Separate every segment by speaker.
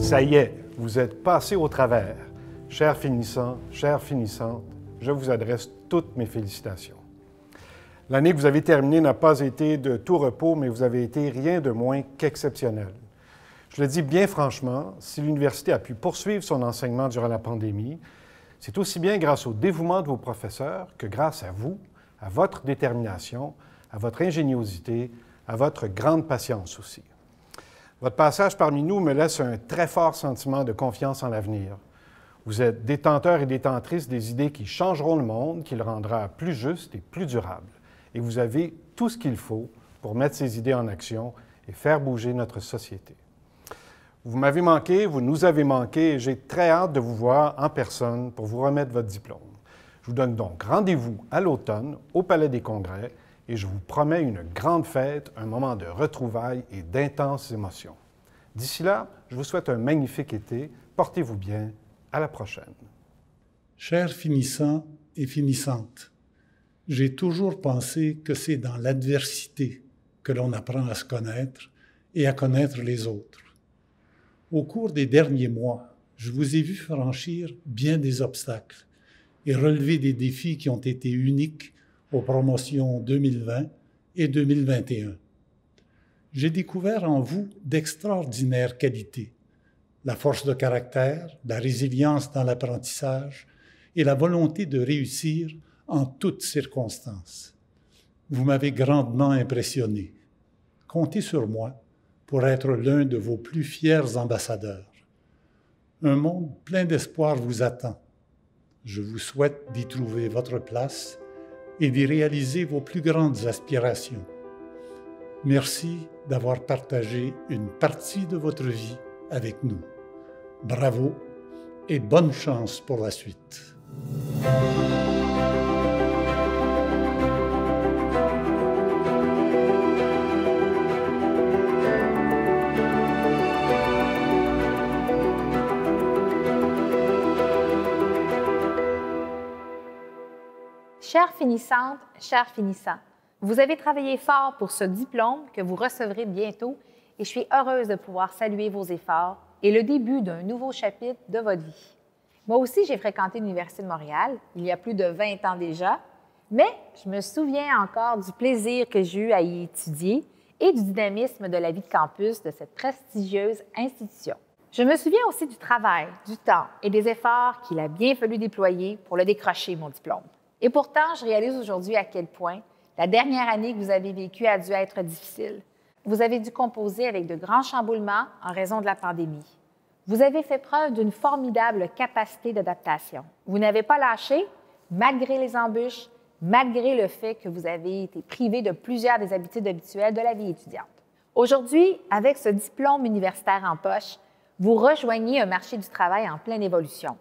Speaker 1: Ça y est, vous êtes passés au travers. Chers finissants, chères finissantes, je vous adresse toutes mes félicitations. L'année que vous avez terminée n'a pas été de tout repos, mais vous avez été rien de moins qu'exceptionnel. Je le dis bien franchement, si l'université a pu poursuivre son enseignement durant la pandémie, c'est aussi bien grâce au dévouement de vos professeurs que grâce à vous, à votre détermination, à votre ingéniosité, à votre grande patience aussi. Votre passage parmi nous me laisse un très fort sentiment de confiance en l'avenir. Vous êtes détenteurs et détentrices des idées qui changeront le monde, qui le rendra plus juste et plus durable. Et vous avez tout ce qu'il faut pour mettre ces idées en action et faire bouger notre société. Vous m'avez manqué, vous nous avez manqué, et j'ai très hâte de vous voir en personne pour vous remettre votre diplôme. Je vous donne donc rendez-vous à l'automne au Palais des Congrès et je vous promets une grande fête, un moment de retrouvailles et d'intenses émotions. D'ici là, je vous souhaite un magnifique été. Portez-vous bien. À la prochaine.
Speaker 2: Chers finissants et finissantes, j'ai toujours pensé que c'est dans l'adversité que l'on apprend à se connaître et à connaître les autres. Au cours des derniers mois, je vous ai vu franchir bien des obstacles et relever des défis qui ont été uniques aux promotions 2020 et 2021. J'ai découvert en vous d'extraordinaires qualités, la force de caractère, la résilience dans l'apprentissage et la volonté de réussir en toutes circonstances. Vous m'avez grandement impressionné. Comptez sur moi pour être l'un de vos plus fiers ambassadeurs. Un monde plein d'espoir vous attend. Je vous souhaite d'y trouver votre place et d'y réaliser vos plus grandes aspirations. Merci d'avoir partagé une partie de votre vie avec nous. Bravo et bonne chance pour la suite.
Speaker 3: Chères finissantes, chers finissants, vous avez travaillé fort pour ce diplôme que vous recevrez bientôt et je suis heureuse de pouvoir saluer vos efforts et le début d'un nouveau chapitre de votre vie. Moi aussi, j'ai fréquenté l'Université de Montréal il y a plus de 20 ans déjà, mais je me souviens encore du plaisir que j'ai eu à y étudier et du dynamisme de la vie de campus de cette prestigieuse institution. Je me souviens aussi du travail, du temps et des efforts qu'il a bien fallu déployer pour le décrocher, mon diplôme. Et pourtant, je réalise aujourd'hui à quel point la dernière année que vous avez vécue a dû être difficile. Vous avez dû composer avec de grands chamboulements en raison de la pandémie. Vous avez fait preuve d'une formidable capacité d'adaptation. Vous n'avez pas lâché, malgré les embûches, malgré le fait que vous avez été privé de plusieurs des habitudes habituelles de la vie étudiante. Aujourd'hui, avec ce diplôme universitaire en poche, vous rejoignez un marché du travail en pleine évolution.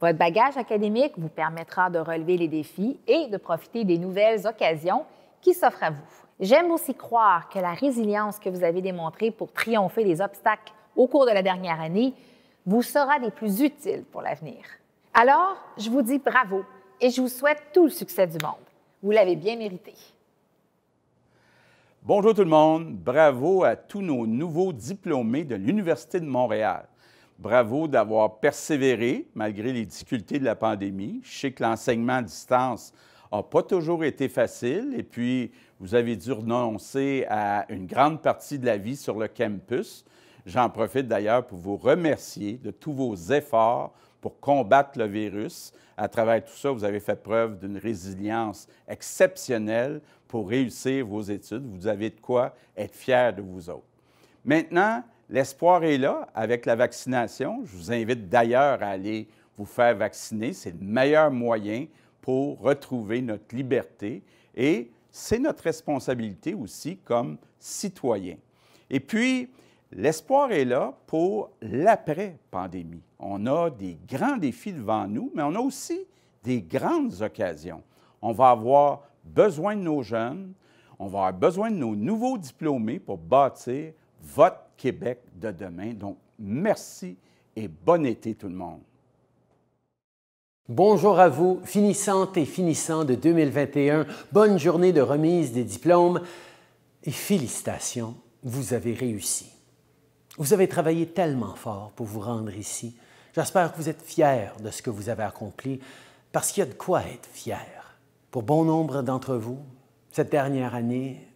Speaker 3: Votre bagage académique vous permettra de relever les défis et de profiter des nouvelles occasions qui s'offrent à vous. J'aime aussi croire que la résilience que vous avez démontrée pour triompher des obstacles au cours de la dernière année vous sera des plus utiles pour l'avenir. Alors, je vous dis bravo et je vous souhaite tout le succès du monde. Vous l'avez bien mérité.
Speaker 4: Bonjour tout le monde, bravo à tous nos nouveaux diplômés de l'Université de Montréal. Bravo d'avoir persévéré malgré les difficultés de la pandémie. Je sais que l'enseignement à distance n'a pas toujours été facile et puis vous avez dû renoncer à une grande partie de la vie sur le campus. J'en profite d'ailleurs pour vous remercier de tous vos efforts pour combattre le virus. À travers tout ça, vous avez fait preuve d'une résilience exceptionnelle pour réussir vos études. Vous avez de quoi être fiers de vous autres. Maintenant, l'espoir est là avec la vaccination. Je vous invite d'ailleurs à aller vous faire vacciner. C'est le meilleur moyen pour retrouver notre liberté et c'est notre responsabilité aussi comme citoyens. Et puis, l'espoir est là pour l'après-pandémie. On a des grands défis devant nous, mais on a aussi des grandes occasions. On va avoir besoin de nos jeunes, on va avoir besoin de nos nouveaux diplômés pour bâtir votre Québec de demain. Donc, merci et bon été tout le monde.
Speaker 5: Bonjour à vous, finissantes et finissants de 2021. Bonne journée de remise des diplômes et félicitations, vous avez réussi. Vous avez travaillé tellement fort pour vous rendre ici. J'espère que vous êtes fiers de ce que vous avez accompli, parce qu'il y a de quoi être fier. Pour bon nombre d'entre vous, cette dernière année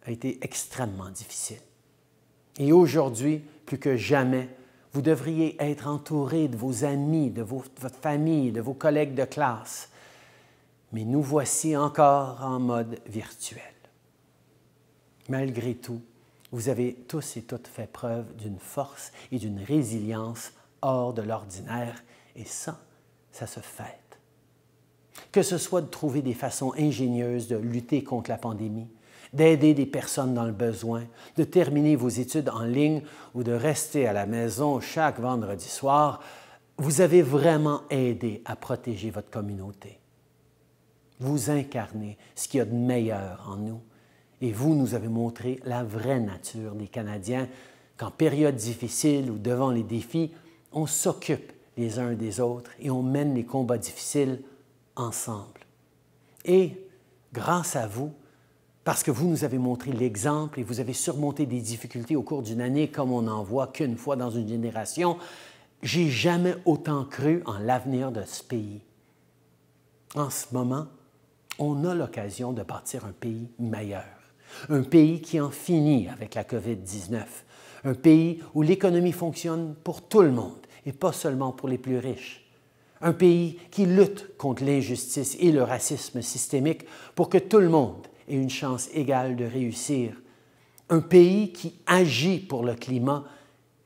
Speaker 5: a été extrêmement difficile. Et aujourd'hui, plus que jamais, vous devriez être entouré de vos amis, de votre famille, de vos collègues de classe. Mais nous voici encore en mode virtuel. Malgré tout, vous avez tous et toutes fait preuve d'une force et d'une résilience hors de l'ordinaire, et ça se fête. Que ce soit de trouver des façons ingénieuses de lutter contre la pandémie, d'aider des personnes dans le besoin, de terminer vos études en ligne ou de rester à la maison chaque vendredi soir, vous avez vraiment aidé à protéger votre communauté. Vous incarnez ce qu'il y a de meilleur en nous. Et vous nous avez montré la vraie nature des Canadiens, qu'en période difficile ou devant les défis, on s'occupe les uns des autres et on mène les combats difficiles ensemble. Et grâce à vous, parce que vous nous avez montré l'exemple et vous avez surmonté des difficultés au cours d'une année comme on n'en voit qu'une fois dans une génération, j'ai jamais autant cru en l'avenir de ce pays. En ce moment, on a l'occasion de bâtir un pays meilleur. Un pays qui en finit avec la COVID-19. Un pays où l'économie fonctionne pour tout le monde et pas seulement pour les plus riches. Un pays qui lutte contre l'injustice et le racisme systémique pour que tout le monde ait une chance égale de réussir. Un pays qui agit pour le climat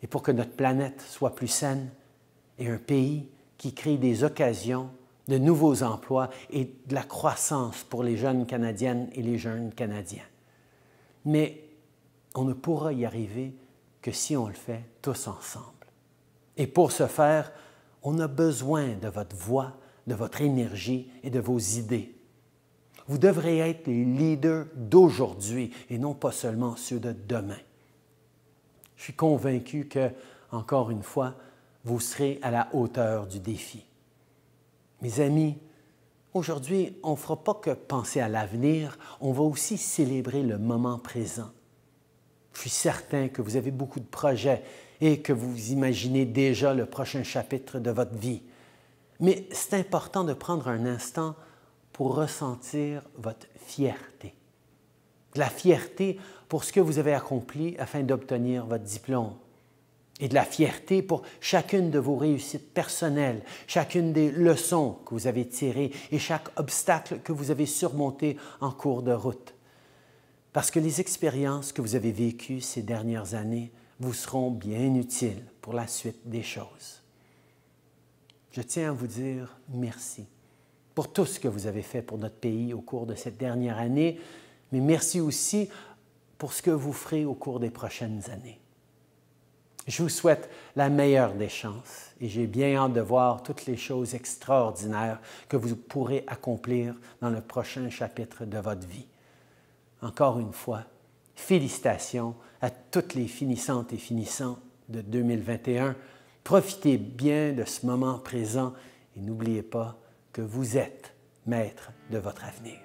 Speaker 5: et pour que notre planète soit plus saine. Et un pays qui crée des occasions, de nouveaux emplois et de la croissance pour les jeunes Canadiennes et les jeunes Canadiens. Mais on ne pourra y arriver que si on le fait tous ensemble. Et pour ce faire, on a besoin de votre voix, de votre énergie et de vos idées. Vous devrez être les leaders d'aujourd'hui et non pas seulement ceux de demain. Je suis convaincu que, encore une fois, vous serez à la hauteur du défi. Mes amis, aujourd'hui, on ne fera pas que penser à l'avenir, on va aussi célébrer le moment présent. Je suis certain que vous avez beaucoup de projets et que vous imaginez déjà le prochain chapitre de votre vie. Mais c'est important de prendre un instant pour ressentir votre fierté. De la fierté pour ce que vous avez accompli afin d'obtenir votre diplôme. Et de la fierté pour chacune de vos réussites personnelles, chacune des leçons que vous avez tirées et chaque obstacle que vous avez surmonté en cours de route. Parce que les expériences que vous avez vécues ces dernières années vous seront bien utiles pour la suite des choses. Je tiens à vous dire merci pour tout ce que vous avez fait pour notre pays au cours de cette dernière année, mais merci aussi pour ce que vous ferez au cours des prochaines années. Je vous souhaite la meilleure des chances et j'ai bien hâte de voir toutes les choses extraordinaires que vous pourrez accomplir dans le prochain chapitre de votre vie. Encore une fois, félicitations à toutes les finissantes et finissants de 2021. Profitez bien de ce moment présent et n'oubliez pas que vous êtes maître de votre avenir.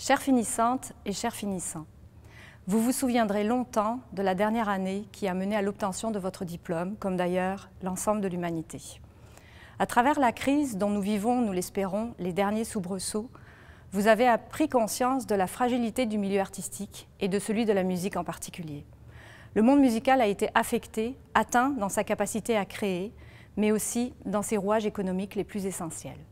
Speaker 6: Chères finissantes et chers finissants, vous vous souviendrez longtemps de la dernière année qui a mené à l'obtention de votre diplôme, comme d'ailleurs l'ensemble de l'humanité. À travers la crise dont nous vivons, nous l'espérons, les derniers soubresauts, vous avez pris conscience de la fragilité du milieu artistique et de celui de la musique en particulier. Le monde musical a été affecté, atteint dans sa capacité à créer, mais aussi dans ses rouages économiques les plus essentiels.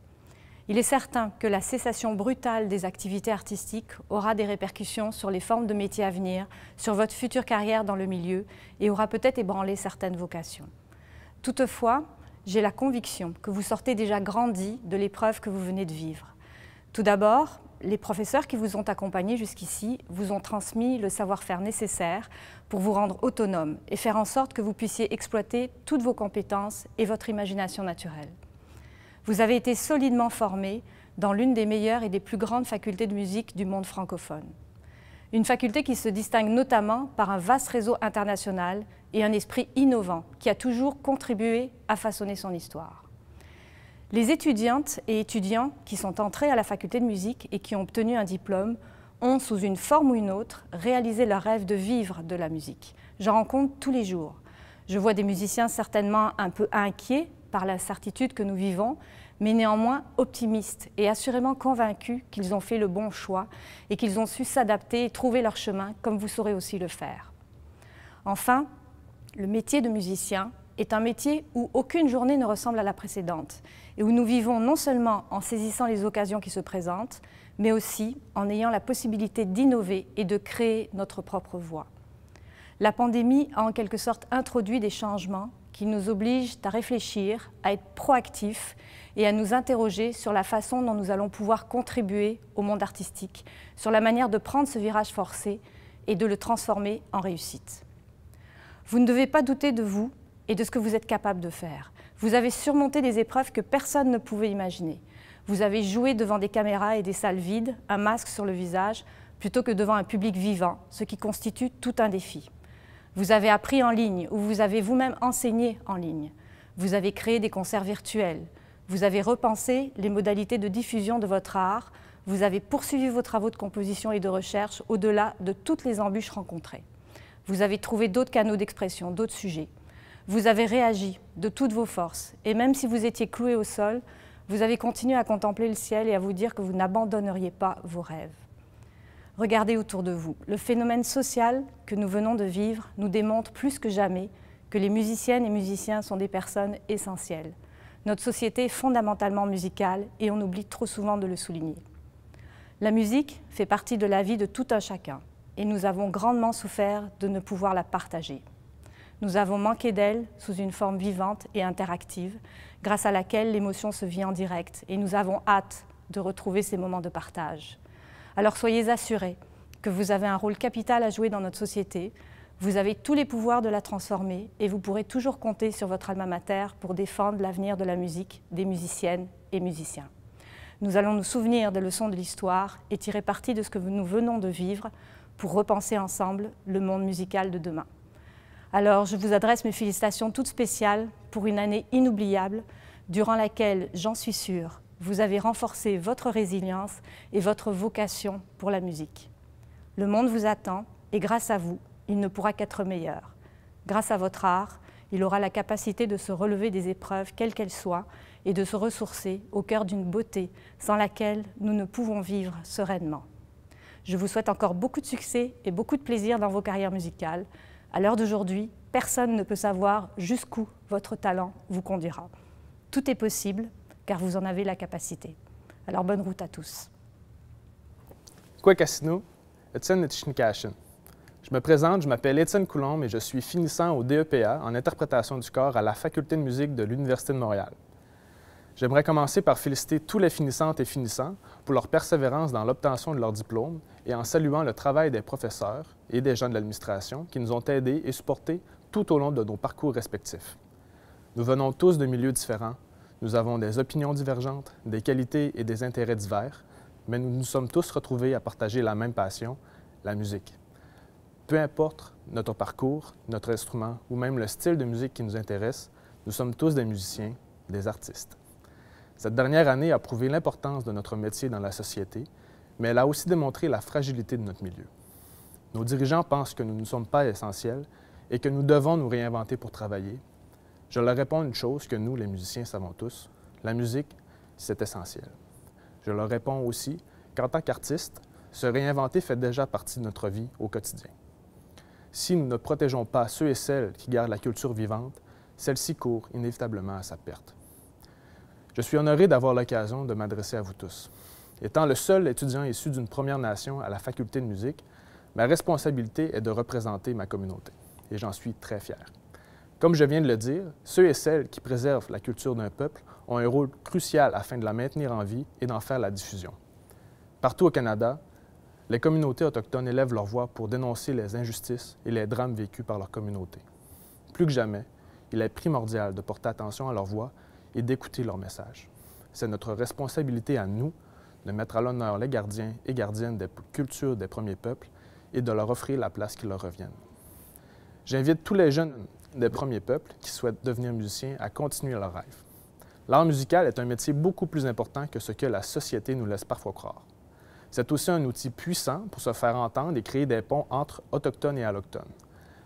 Speaker 6: Il est certain que la cessation brutale des activités artistiques aura des répercussions sur les formes de métiers à venir, sur votre future carrière dans le milieu et aura peut-être ébranlé certaines vocations. Toutefois, j'ai la conviction que vous sortez déjà grandi de l'épreuve que vous venez de vivre. Tout d'abord, les professeurs qui vous ont accompagné jusqu'ici vous ont transmis le savoir-faire nécessaire pour vous rendre autonome et faire en sorte que vous puissiez exploiter toutes vos compétences et votre imagination naturelle. Vous avez été solidement formé dans l'une des meilleures et des plus grandes facultés de musique du monde francophone. Une faculté qui se distingue notamment par un vaste réseau international et un esprit innovant qui a toujours contribué à façonner son histoire. Les étudiantes et étudiants qui sont entrés à la faculté de musique et qui ont obtenu un diplôme ont, sous une forme ou une autre, réalisé leur rêve de vivre de la musique. J'en rencontre tous les jours. Je vois des musiciens certainement un peu inquiets par la certitude que nous vivons, mais néanmoins optimistes et assurément convaincus qu'ils ont fait le bon choix et qu'ils ont su s'adapter et trouver leur chemin, comme vous saurez aussi le faire. Enfin, le métier de musicien est un métier où aucune journée ne ressemble à la précédente et où nous vivons non seulement en saisissant les occasions qui se présentent, mais aussi en ayant la possibilité d'innover et de créer notre propre voie. La pandémie a en quelque sorte introduit des changements qui nous obligent à réfléchir, à être proactifs et à nous interroger sur la façon dont nous allons pouvoir contribuer au monde artistique, sur la manière de prendre ce virage forcé et de le transformer en réussite. Vous ne devez pas douter de vous et de ce que vous êtes capable de faire. Vous avez surmonté des épreuves que personne ne pouvait imaginer. Vous avez joué devant des caméras et des salles vides, un masque sur le visage, plutôt que devant un public vivant, ce qui constitue tout un défi. Vous avez appris en ligne ou vous avez vous-même enseigné en ligne. Vous avez créé des concerts virtuels. Vous avez repensé les modalités de diffusion de votre art. Vous avez poursuivi vos travaux de composition et de recherche au-delà de toutes les embûches rencontrées. Vous avez trouvé d'autres canaux d'expression, d'autres sujets. Vous avez réagi de toutes vos forces et même si vous étiez cloué au sol, vous avez continué à contempler le ciel et à vous dire que vous n'abandonneriez pas vos rêves. Regardez autour de vous. Le phénomène social que nous venons de vivre nous démontre plus que jamais que les musiciennes et musiciens sont des personnes essentielles. Notre société est fondamentalement musicale et on oublie trop souvent de le souligner. La musique fait partie de la vie de tout un chacun et nous avons grandement souffert de ne pouvoir la partager. Nous avons manqué d'elle sous une forme vivante et interactive, grâce à laquelle l'émotion se vit en direct et nous avons hâte de retrouver ces moments de partage. Alors soyez assurés que vous avez un rôle capital à jouer dans notre société, vous avez tous les pouvoirs de la transformer et vous pourrez toujours compter sur votre alma mater pour défendre l'avenir de la musique, des musiciennes et musiciens. Nous allons nous souvenir des leçons de l'histoire et tirer parti de ce que nous venons de vivre pour repenser ensemble le monde musical de demain. Alors, je vous adresse mes félicitations toutes spéciales pour une année inoubliable, durant laquelle, j'en suis sûre, vous avez renforcé votre résilience et votre vocation pour la musique. Le monde vous attend et grâce à vous, il ne pourra qu'être meilleur. Grâce à votre art, il aura la capacité de se relever des épreuves, quelles qu'elles soient, et de se ressourcer au cœur d'une beauté sans laquelle nous ne pouvons vivre sereinement. Je vous souhaite encore beaucoup de succès et beaucoup de plaisir dans vos carrières musicales. À l'heure d'aujourd'hui, personne ne peut savoir jusqu'où votre talent vous conduira. Tout est possible, car vous en avez la capacité. Alors bonne route à tous.
Speaker 7: Kwekasino, Étienne Nitschnikashin. Je me présente, je m'appelle Étienne Coulombe et je suis finissant au DEPA en interprétation du corps à la Faculté de musique de l'Université de Montréal. J'aimerais commencer par féliciter tous les finissantes et finissants pour leur persévérance dans l'obtention de leur diplôme et en saluant le travail des professeurs et des gens de l'administration qui nous ont aidés et supportés tout au long de nos parcours respectifs. Nous venons tous de milieux différents, nous avons des opinions divergentes, des qualités et des intérêts divers, mais nous nous sommes tous retrouvés à partager la même passion, la musique. Peu importe notre parcours, notre instrument ou même le style de musique qui nous intéresse, nous sommes tous des musiciens, des artistes. Cette dernière année a prouvé l'importance de notre métier dans la société, mais elle a aussi démontré la fragilité de notre milieu. Nos dirigeants pensent que nous ne sommes pas essentiels et que nous devons nous réinventer pour travailler. Je leur réponds une chose que nous, les musiciens, savons tous. La musique, c'est essentiel. Je leur réponds aussi qu'en tant qu'artiste, se réinventer fait déjà partie de notre vie au quotidien. Si nous ne protégeons pas ceux et celles qui gardent la culture vivante, celle-ci court inévitablement à sa perte. Je suis honoré d'avoir l'occasion de m'adresser à vous tous. Étant le seul étudiant issu d'une Première Nation à la faculté de musique, ma responsabilité est de représenter ma communauté, et j'en suis très fier. Comme je viens de le dire, ceux et celles qui préservent la culture d'un peuple ont un rôle crucial afin de la maintenir en vie et d'en faire la diffusion. Partout au Canada, les communautés autochtones élèvent leur voix pour dénoncer les injustices et les drames vécus par leur communauté. Plus que jamais, il est primordial de porter attention à leur voix et d'écouter leur message. C'est notre responsabilité à nous de mettre à l'honneur les gardiens et gardiennes des cultures des premiers peuples et de leur offrir la place qui leur revienne. J'invite tous les jeunes des premiers peuples qui souhaitent devenir musiciens à continuer leur rêve. L'art musical est un métier beaucoup plus important que ce que la société nous laisse parfois croire. C'est aussi un outil puissant pour se faire entendre et créer des ponts entre autochtones et allochtones.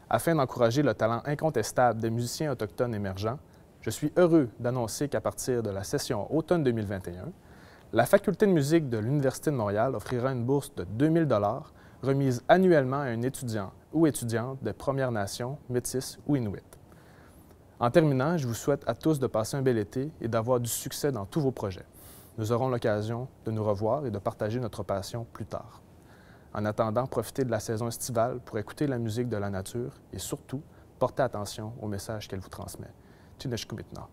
Speaker 7: Afin d'encourager le talent incontestable des musiciens autochtones émergents, je suis heureux d'annoncer qu'à partir de la session automne 2021, la Faculté de musique de l'Université de Montréal offrira une bourse de 2 000 $ remise annuellement à un étudiant ou étudiante des Premières Nations, Métis ou Inuit. En terminant, je vous souhaite à tous de passer un bel été et d'avoir du succès dans tous vos projets. Nous aurons l'occasion de nous revoir et de partager notre passion plus tard. En attendant, profitez de la saison estivale pour écouter la musique de la nature et surtout, portez attention au message qu'elle vous transmet. Tineshkumitna.